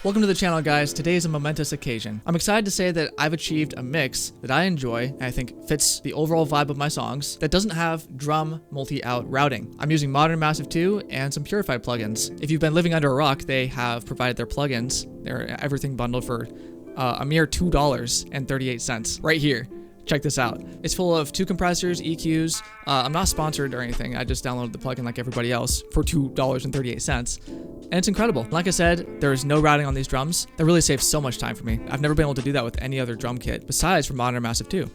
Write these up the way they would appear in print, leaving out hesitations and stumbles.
Welcome to the channel, guys. Today is a momentous occasion. I'm excited to say that I've achieved a mix that I enjoy and I think fits the overall vibe of my songs that doesn't have drum multi-out routing. I'm using Modern Massive 2 and some Purified plugins. If you've been living under a rock, they have provided their plugins, their everything bundled for a mere $2.38 right here. Check this out. It's full of 2 compressors, EQs. I'm not sponsored or anything. I just downloaded the plugin like everybody else for $2.38. And it's incredible. Like I said, there's no routing on these drums. That really saves so much time for me. I've never been able to do that with any other drum kit besides for Modern Massive 2.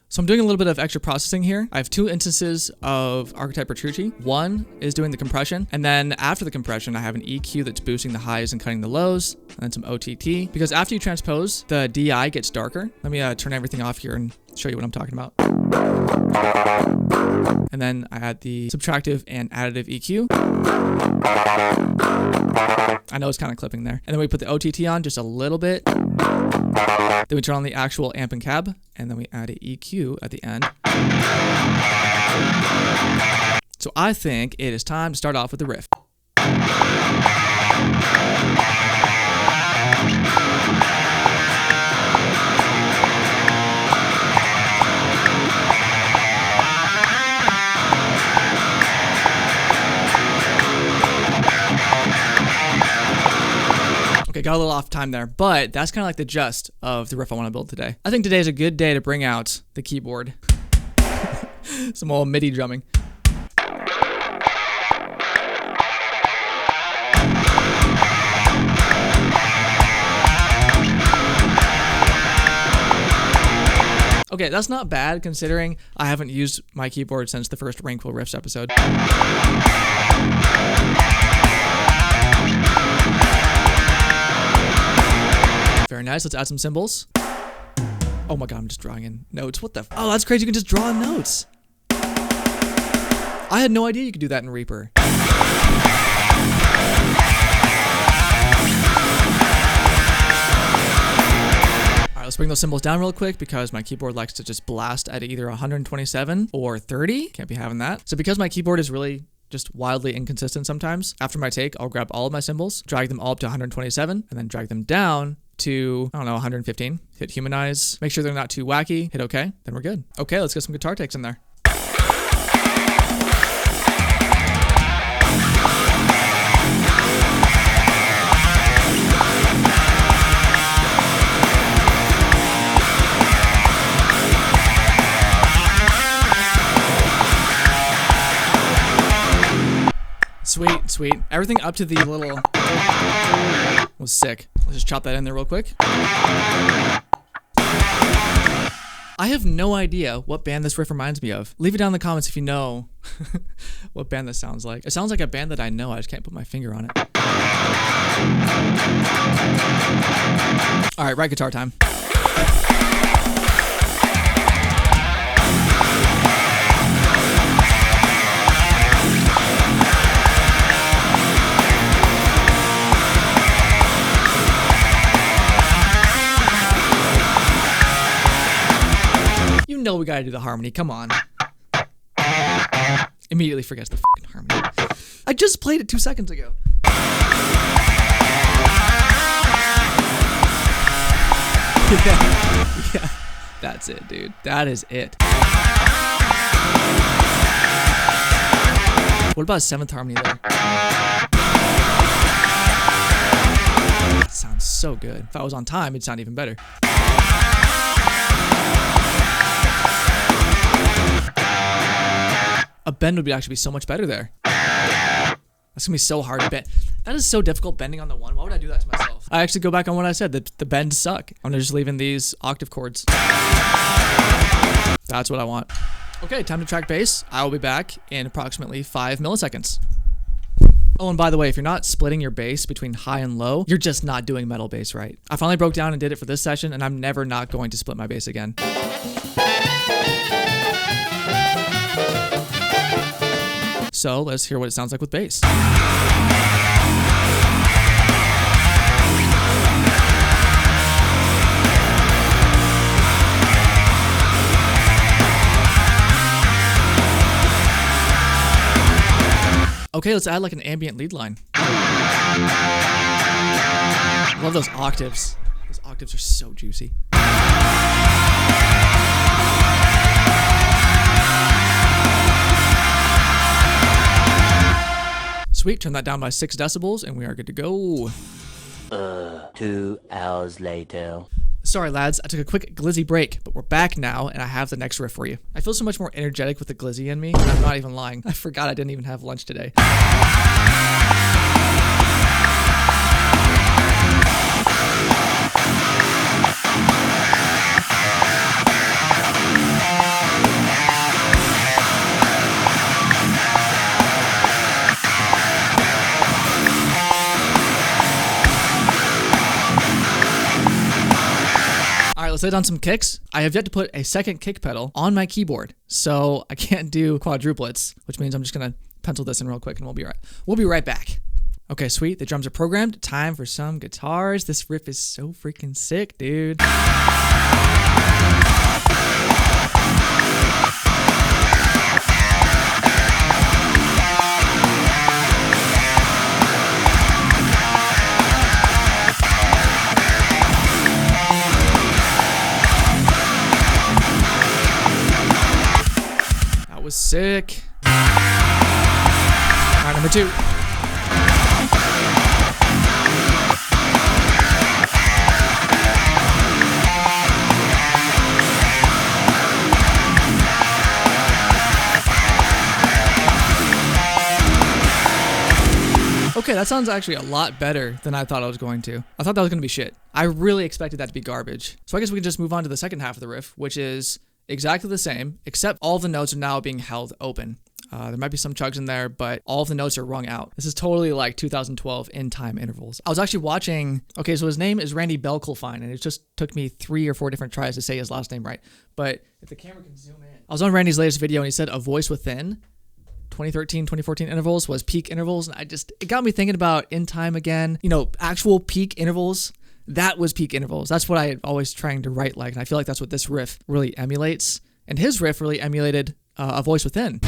So I'm doing a little bit of extra processing here. I have 2 instances of Archetype Petrucci. One is doing the compression, and then after the compression, I have an EQ that's boosting the highs and cutting the lows, and then some OTT. Because after you transpose, the DI gets darker. Let me turn everything off here and show you what I'm talking about. And then I add the subtractive and additive EQ. I know it's kind of clipping there. And then we put the OTT on just a little bit. Then we turn on the actual amp and cab, and then we add an EQ at the end. So I think it is time to start off with the riff. Okay, got a little off time there, but that's kind of like the gist of the riff I want to build today. I think today is a good day to bring out the keyboard. Some old MIDI drumming. Okay, that's not bad considering I haven't used my keyboard since the first Rainquill Riffs episode. Very nice. Let's add some cymbals. Oh my god, I'm just drawing in notes. What the? Oh, that's crazy. You can just draw in notes. I had no idea you could do that in Reaper. Alright, let's bring those cymbals down real quick because my keyboard likes to just blast at either 127 or 30. Can't be having that. So because my keyboard is really just wildly inconsistent sometimes, after my take, I'll grab all of my cymbals, drag them all up to 127, and then drag them down to, I don't know, 115. Hit humanize, make sure they're not too wacky, hit OK, then we're good. Okay, let's get some guitar takes in there. Sweet, sweet. Everything up to the little was sick. Let's just chop that in there real quick. I have no idea what band this riff reminds me of. Leave it down in the comments if you know what band this sounds like. It sounds like a band that I know. I just can't put my finger on it. All right, right guitar time. You know we gotta do the harmony, come on. Immediately forgets the fucking harmony. I just played it 2 seconds ago. Yeah, that's it, dude. That is it. What about a 7th harmony there? That sounds so good. If I was on time, it'd sound even better. A bend would actually be so much better there. That's gonna be so hard to bend. That is so difficult bending on the one. Why would I do that to myself? I actually go back on what I said. The bends suck. I'm just leaving these octave chords. That's what I want. Okay, time to track bass. I will be back in approximately 5 milliseconds. Oh, and by the way, if you're not splitting your bass between high and low, you're just not doing metal bass right. I finally broke down and did it for this session, and I'm never not going to split my bass again. So let's hear what it sounds like with bass. Okay, let's add like an ambient lead line. Love those octaves. Those octaves are so juicy. Sweet, turn that down by 6 decibels and we are good to go. 2 hours later. Sorry lads, I took a quick glizzy break, but we're back now and I have the next riff for you. I feel so much more energetic with the glizzy in me, and I'm not even lying. I forgot I didn't even have lunch today. Let's lay down some kicks. I have yet to put a second kick pedal on my keyboard, so I can't do quadruplets, which means I'm just gonna pencil this in real quick and we'll be right back. Okay, sweet. The drums are programmed. Time for some guitars. This riff is so freaking sick, dude. Was sick. Alright, number 2. Okay, that sounds actually a lot better than I thought I was going to. I thought that was going to be shit. I really expected that to be garbage. So I guess we can just move on to the second half of the riff, which is exactly the same, except all the notes are now being held open. There might be some chugs in there, but all of the notes are rung out. This is totally like 2012 in time intervals. I was actually watching, okay, so his name is Rainquill, and it just took me 3 or 4 different tries to say his last name right. But if the camera can zoom in. I was on Randy's latest video and he said a voice within 2013, 2014 intervals was peak intervals. And it got me thinking about in time again, you know, actual peak intervals. That was peak intervals. That's what I always trying to write like. And I feel like that's what this riff really emulates. And his riff really emulated a voice within.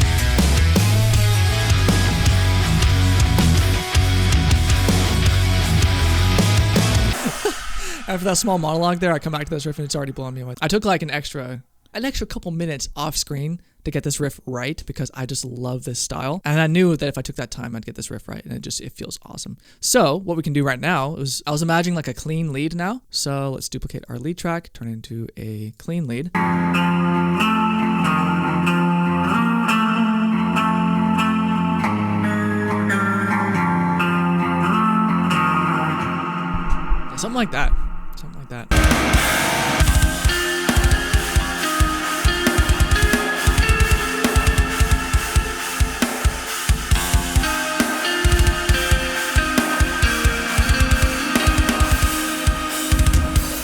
After that small monologue there, I come back to this riff and it's already blowing me away. I took like an extra couple minutes off screen to get this riff right because I just love this style. And I knew that if I took that time, I'd get this riff right. And it feels awesome. So what we can do right now is, I was imagining like a clean lead now. So let's duplicate our lead track, turn it into a clean lead. Something like that. Something like that.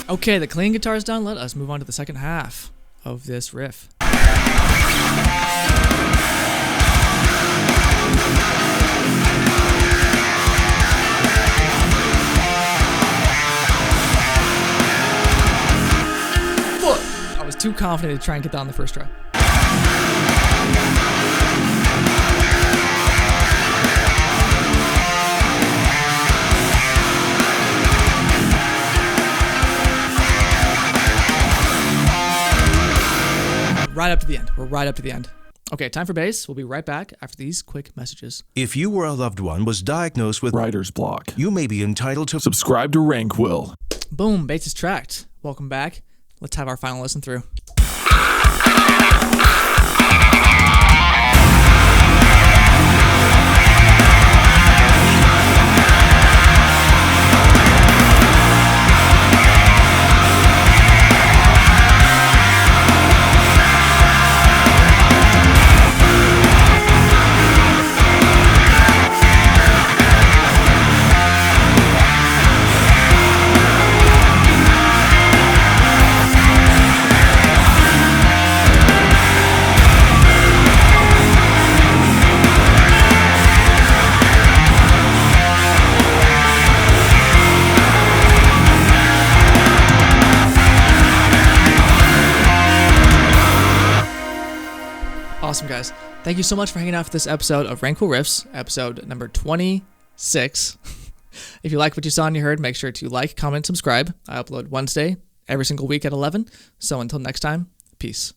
Okay, the clean guitar is done. Let us move on to the second half of this riff. I was too confident to try and get that on the first try. Right up to the end. We're right up to the end. Okay, time for bass. We'll be right back after these quick messages. If you or a loved one was diagnosed with writer's block, you may be entitled to subscribe to Rainquill. Boom, bass is tracked. Welcome back. Let's have our final listen through. Awesome, guys. Thank you so much for hanging out for this episode of Rainquill Riffs, episode number 26. If you like what you saw and you heard, make sure to like, comment, subscribe. I upload Wednesday every single week at 11. So until next time, peace.